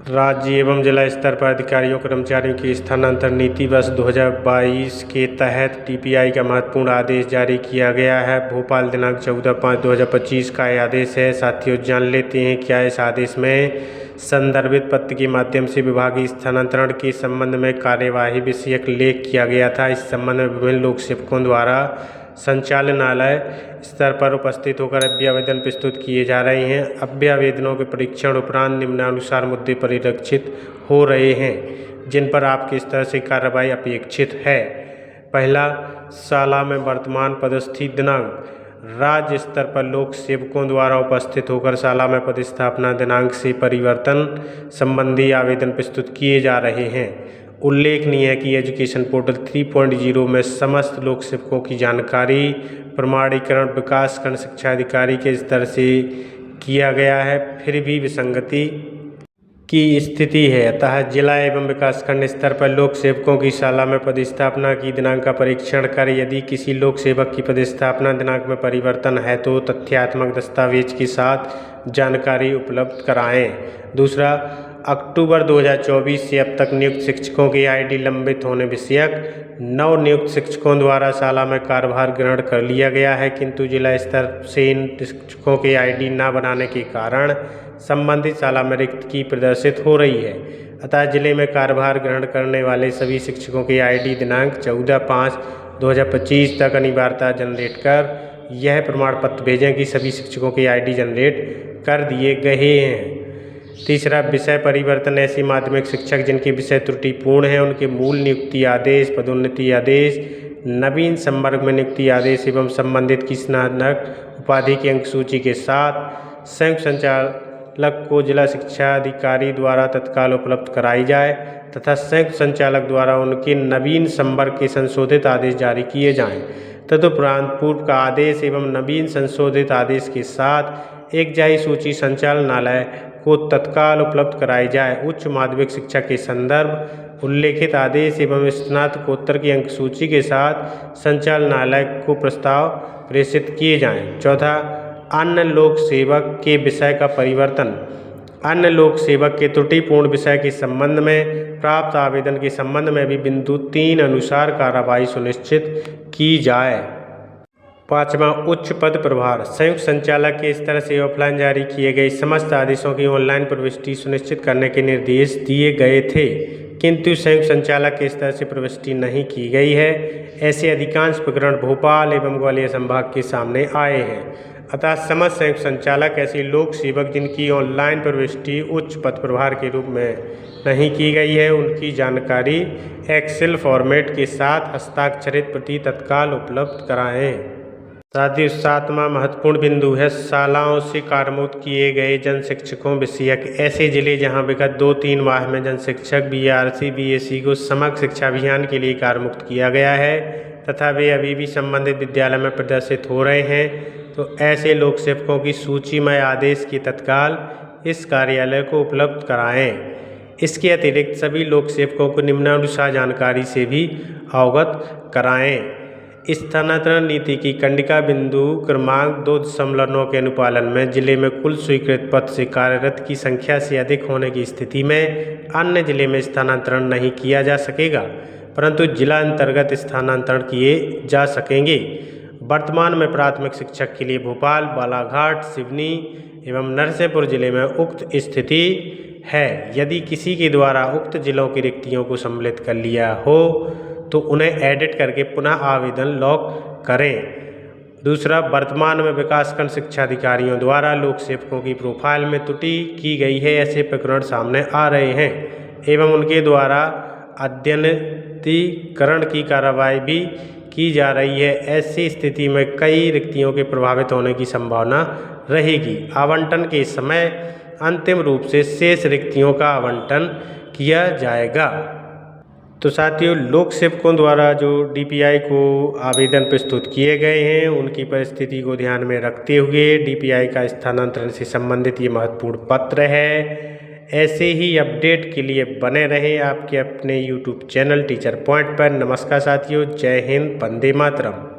राज्य एवं जिला स्तर पर अधिकारियों कर्मचारियों की स्थानांतरण नीति वर्ष 2022 के तहत टीपीआई का महत्वपूर्ण आदेश जारी किया गया है। भोपाल दिनांक 14/5/2025 का यह आदेश है। साथियों, जान लेते हैं क्या इस आदेश में संदर्भित पत्र के माध्यम से विभागीय स्थानांतरण के संबंध में कार्यवाही विषयक लेख किया गया था। इस संबंध में विभिन्न लोक सेवकों द्वारा संचालनालय स्तर पर उपस्थित होकर अभ्यावेदन प्रस्तुत किए जा रहे हैं। अभ्यावेदनों के परीक्षण उपरांत निम्नानुसार मुद्दे परिलक्षित हो रहे हैं, जिन पर आपके स्तर से कार्रवाई अपेक्षित है। पहला, शाला में वर्तमान पदस्थि दिनांक। राज्य स्तर पर लोक सेवकों द्वारा उपस्थित होकर शाला में पदस्थापना दिनांक से परिवर्तन संबंधी आवेदन प्रस्तुत किए जा रहे हैं। उल्लेखनीय है कि एजुकेशन पोर्टल 3.0 में समस्त लोक सेवकों की जानकारी प्रमाणीकरण विकासखंड शिक्षा अधिकारी के स्तर से किया गया है, फिर भी विसंगति की स्थिति है। अतः जिला एवं विकासखंड स्तर पर लोक सेवकों की शाला में पदस्थापना की दिनांक का परीक्षण कर यदि किसी लोक सेवक की पदस्थापना दिनांक में परिवर्तन है तो तथ्यात्मक दस्तावेज के साथ जानकारी उपलब्ध कराएं। दूसरा, अक्टूबर 2024 से अब तक नियुक्त शिक्षकों की आईडी लंबित होने विषयक नव नियुक्त शिक्षकों द्वारा शाला में कार्यभार ग्रहण कर लिया गया है, किंतु जिला स्तर से इन शिक्षकों की आईडी न बनाने के कारण संबंधित शाला में रिक्तकी प्रदर्शित हो रही है। अतः जिले में कार्यभार ग्रहण करने वाले सभी शिक्षकों की आईडी दिनांक 14/5/2025 तक अनिवार्यता जनरेट कर यह प्रमाण पत्र भेजें कि सभी शिक्षकों की आईडी जनरेट कर दिए गए हैं। तीसरा, विषय परिवर्तन। ऐसे माध्यमिक शिक्षक जिनके विषय त्रुटिपूर्ण हैं उनके मूल नियुक्ति आदेश, पदोन्नति आदेश, नवीन संवर्ग में नियुक्ति आदेश एवं संबंधित की स्नातक उपाधि की अंक सूची के साथ संयुक्त संचालक को जिला शिक्षा अधिकारी द्वारा तत्काल उपलब्ध कराई जाए तथा संयुक्त संचालक द्वारा उनके नवीन संवर्ग के संशोधित आदेश जारी किए जाएं। तदुपरांत पूर्व का आदेश एवं नवीन संशोधित आदेश के साथ एक जारी सूची संचालनालय को तत्काल उपलब्ध कराई जाए। उच्च माध्यमिक शिक्षा के संदर्भ उल्लेखित आदेश एवं स्नातकोत्तर की अंक सूची के साथ संचालनालय को प्रस्ताव प्रेषित किए जाएं। चौथा, अन्य लोक सेवक के विषय का परिवर्तन। अन्य लोक सेवक के त्रुटिपूर्ण विषय के संबंध में प्राप्त आवेदन के संबंध में भी बिंदु 3 अनुसार कार्रवाई सुनिश्चित की जाए। पाँचवां, उच्च पद प्रभार। संयुक्त संचालक के स्तर से ऑफलाइन जारी किए गए समस्त आदेशों की ऑनलाइन प्रविष्टि सुनिश्चित करने के निर्देश दिए गए थे, किंतु संयुक्त संचालक के स्तर से प्रविष्टि नहीं की गई है। ऐसे अधिकांश प्रकरण भोपाल एवं ग्वालियर संभाग के सामने आए हैं। अतः समस्त संयुक्त संचालक ऐसे लोक सेवक जिनकी ऑनलाइन प्रविष्टि उच्च पद प्रभार के रूप में नहीं की गई है, उनकी जानकारी एक्सेल फॉर्मेट के साथ हस्ताक्षरित प्रति तत्काल उपलब्ध कराएं। साथियों, सातवां महत्वपूर्ण बिंदु है शालाओं से कार्यमुक्त किए गए जन शिक्षकों विषयक। ऐसे जिले जहां विगत 2-3 माह में जन शिक्षक बीआरसी बीएससी को समग्र शिक्षा अभियान के लिए कार्यमुक्त किया गया है तथा वे अभी भी संबंधित विद्यालय में प्रदर्शित हो रहे हैं, तो ऐसे लोक सेवकों की सूचीमय आदेश की तत्काल इस कार्यालय को उपलब्ध कराएं। इसके अतिरिक्त सभी लोक सेवकों को निम्नानुसार जानकारी से भी अवगत कराएं। स्थानांतरण नीति की कंडिका बिंदु क्रमांक 2.9 के अनुपालन में जिले में कुल स्वीकृत पद से कार्यरत की संख्या से अधिक होने की स्थिति में अन्य जिले में स्थानांतरण नहीं किया जा सकेगा, परंतु जिला अंतर्गत स्थानांतरण किए जा सकेंगे। वर्तमान में प्राथमिक शिक्षक के लिए भोपाल, बालाघाट, सिवनी एवं नरसिंहपुर जिले में उक्त स्थिति है। यदि किसी के द्वारा उक्त जिलों की रिक्तियों को सम्मिलित कर लिया हो तो उन्हें एडिट करके पुनः आवेदन लॉक करें। दूसरा, वर्तमान में विकासखंड शिक्षा अधिकारियों द्वारा लोक सेवकों की प्रोफाइल में त्रुटि की गई है, ऐसे प्रकरण सामने आ रहे हैं एवं उनके द्वारा अद्यतनीकरण की कार्रवाई भी की जा रही है। ऐसी स्थिति में कई रिक्तियों के प्रभावित होने की संभावना रहेगी। आवंटन के समय अंतिम रूप से शेष रिक्तियों का आवंटन किया जाएगा। तो साथियों, लोक सेवकों द्वारा जो डीपीआई को आवेदन प्रस्तुत किए गए हैं उनकी परिस्थिति को ध्यान में रखते हुए डीपीआई का स्थानांतरण से संबंधित ये महत्वपूर्ण पत्र है। ऐसे ही अपडेट के लिए बने रहें आपके अपने यूट्यूब चैनल टीचर पॉइंट पर। नमस्कार साथियों, जय हिंद, वंदे मातरम।